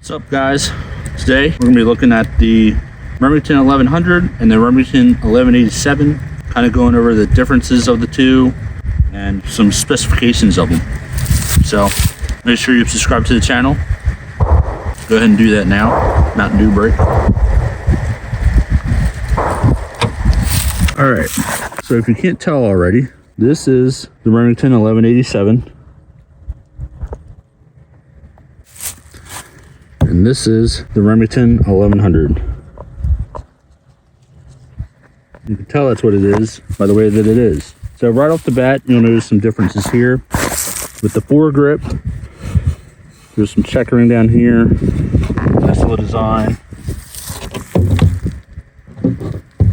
What's up, guys? Today we're going to be looking at the Remington 1100 and the Remington 1187, kind of going over the differences of the two and some specifications of them. So make sure you subscribe to the channel. Go ahead and do that now. Mountain Dew break. All right, so if you can't tell already, this is the Remington 1187. And this is the Remington 1100. You can tell that's what it is by the way that it is. So right off the bat, you'll notice some differences here. With the foregrip, there's some checkering down here. Nice little design.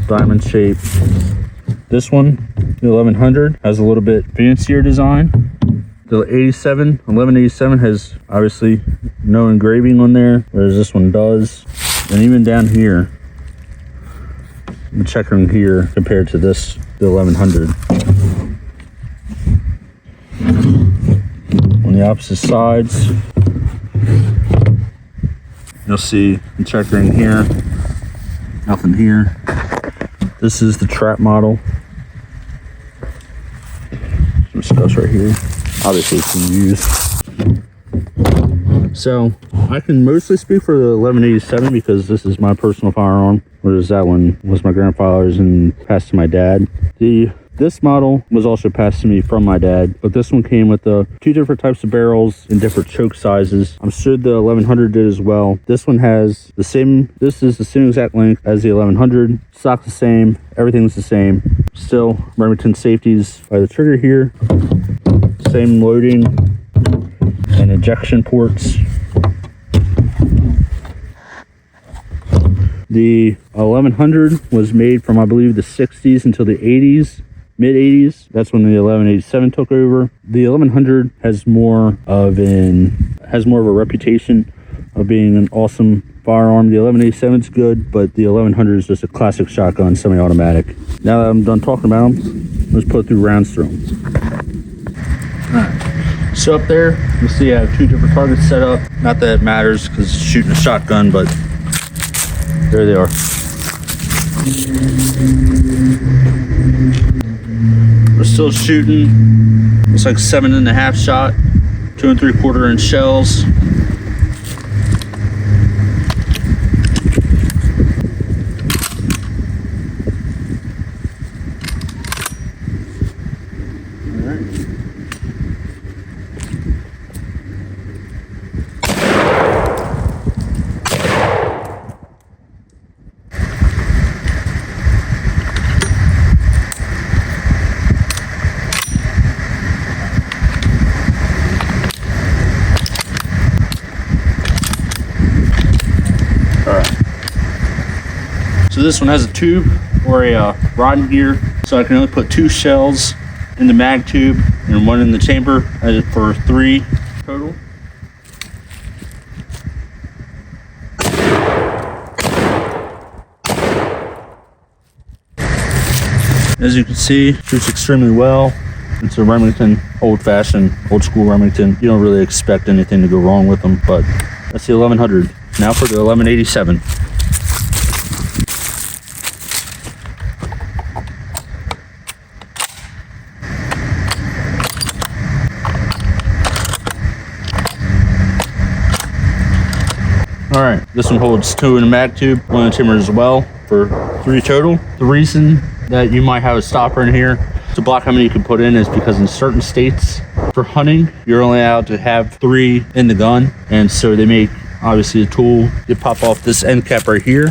Diamond shape. This one, the 1100, has a little bit fancier design. The 1187 has obviously no engraving on there, whereas this one does. And even down here, the checkering here compared to this, the 1100. On the opposite sides, you'll see the checkering here, nothing here. This is the trap model. Some scuffs right here. Obviously it's been used. So I can mostly speak for the 1187 because this is my personal firearm, whereas that one was my grandfather's and passed to my dad. This model was also passed to me from my dad, but this one came with two different types of barrels and different choke sizes. I'm sure the 1100 did as well. This one has the same, this is the same exact length as the 1100. Stock's the same, everything's the same. Still Remington safeties by the trigger here. Same loading and ejection ports. The 1100 was made from, I believe, the 60s until the 80s, mid 80s. That's when the 1187 took over. The 1100 has more of a reputation of being an awesome firearm. The 1187 is good, but the 1100 is just a classic shotgun semi-automatic. Now that I'm done talking about them, let's put through rounds through them. Alright, so up there, you'll see I have two different targets set up. Not that it matters because it's shooting a shotgun, but there they are. We're still shooting, looks like 7.5 shot, 2 3/4 inch shells. So this one has a tube or a rod in here, so I can only put 2 shells in the mag tube and 1 in the chamber for 3 total. As you can see, shoots extremely well. It's a Remington, old-fashioned, old-school Remington. You don't really expect anything to go wrong with them, but that's the 1100. Now for the 1187. All right, this one holds 2 in the mag tube, 1 in the chamber as well for 3 total. The reason that you might have a stopper in here to block how many you can put in is because in certain states for hunting, you're only allowed to have 3 in the gun. And so they make, obviously, a tool. You pop off this end cap right here.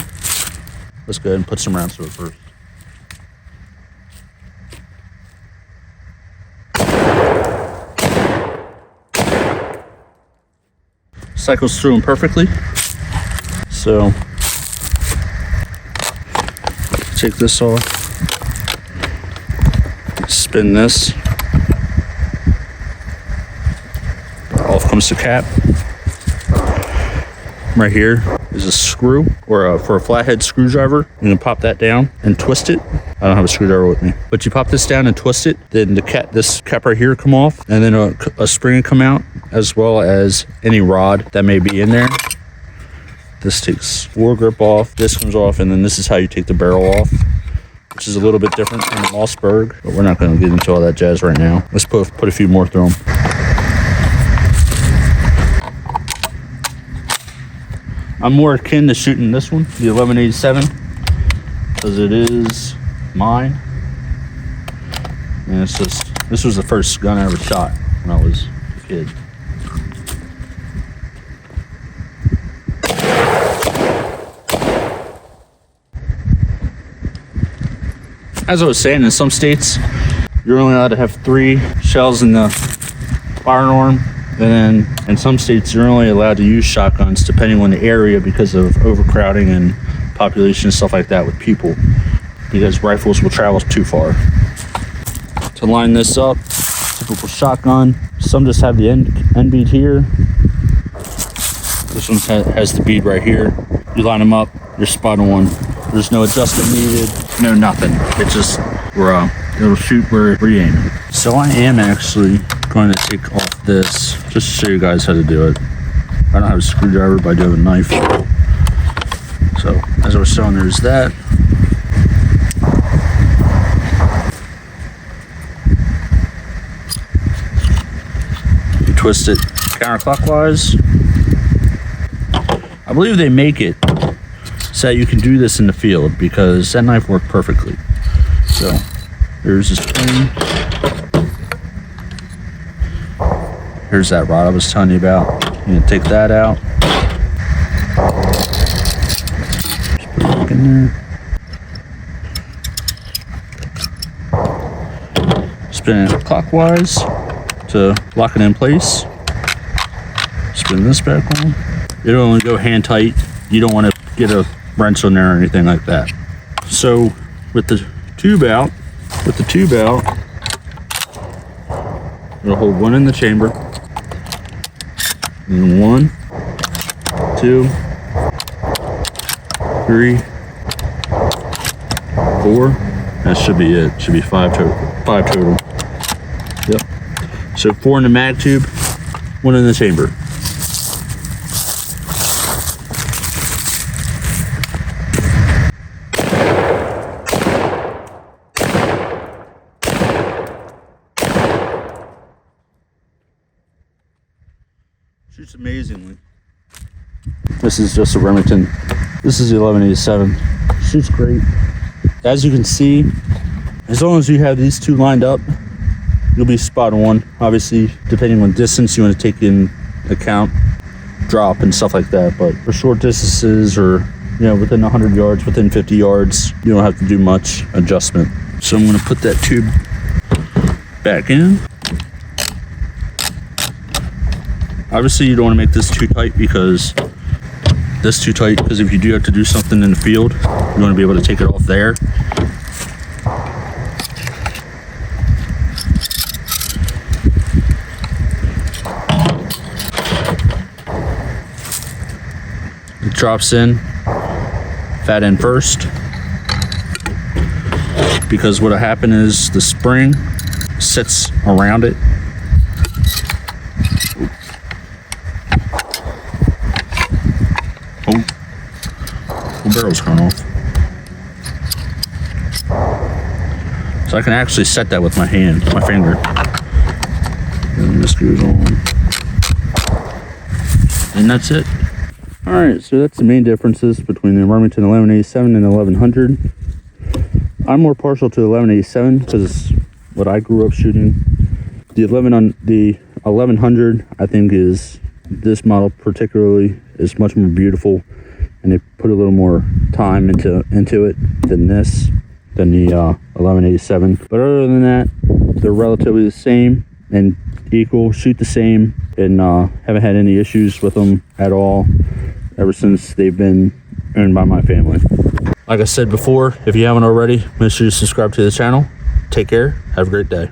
Let's go ahead and put some rounds through it first. Cycles through them perfectly. So take this off, spin this, off comes the cap. Right here is a screw, or for a flathead screwdriver. You can pop that down and twist it. I don't have a screwdriver with me, but you pop this down and twist it, then this cap right here come off, and then a spring will come out, as well as any rod that may be in there. This takes foregrip off, this comes off, and then this is how you take the barrel off, which is a little bit different from the Mossberg, but we're not going to get into all that jazz right now. Let's put a few more through them. I'm more akin to shooting this one, the 1187, because it is mine. And it's just, this was the first gun I ever shot when I was a kid. As I was saying, in some states, you're only allowed to have 3 shells in the firearm. And then in some states, you're only allowed to use shotguns depending on the area because of overcrowding and population and stuff like that with people, because rifles will travel too far. To line this up, typical shotgun. Some just have the end bead here. This one has the bead right here. You line them up, you're spot on. There's no adjustment needed, no nothing. It just, it'll shoot where you're aiming. So I am actually going to take off this just to show you guys how to do it. I don't have a screwdriver, but I do have a knife. So as I was showing, there's that. You twist it counterclockwise. I believe they make it so that you can do this in the field, because that knife worked perfectly. So here's the spring. Here's that rod I was telling you about. You're gonna take that out. Just put it back in there. Spin it clockwise to lock it in place. Spin this back on. It'll only go hand tight. You don't want to get a wrench on there or anything like that. So with the tube out, it'll hold one in the chamber. And 1, 2, 3, 4. That should be it. Should be 5 total. Yep. So 4 in the mag tube, 1 in the chamber. Shoots amazingly. This is just a Remington. This is the 1187. Shoots great. As you can see, as long as you have these 2 lined up, you'll be spot on. Obviously, depending on distance you want to take in account, drop and stuff like that. But for short distances, or within 100 yards, within 50 yards, you don't have to do much adjustment. So I'm going to put that tube back in. Obviously, you don't want to make this too tight, because if you do have to do something in the field, you want to be able to take it off there. It drops in, fat end first, because what'll happen is the spring sits around it. The barrel's coming off. So I can actually set that with my hand, my finger. And this goes on. And that's it. Alright, so that's the main differences between the Remington 1187 and the 1100. I'm more partial to the 1187 because it's what I grew up shooting. The 1100, I think, is, this model particularly, is much more beautiful, and they put a little more time into it than the 1187. But other than that, they're relatively the same and equal, shoot the same, and haven't had any issues with them at all ever since they've been owned by my family. Like I said before, if you haven't already, make sure you subscribe to the channel. Take care. Have a great day.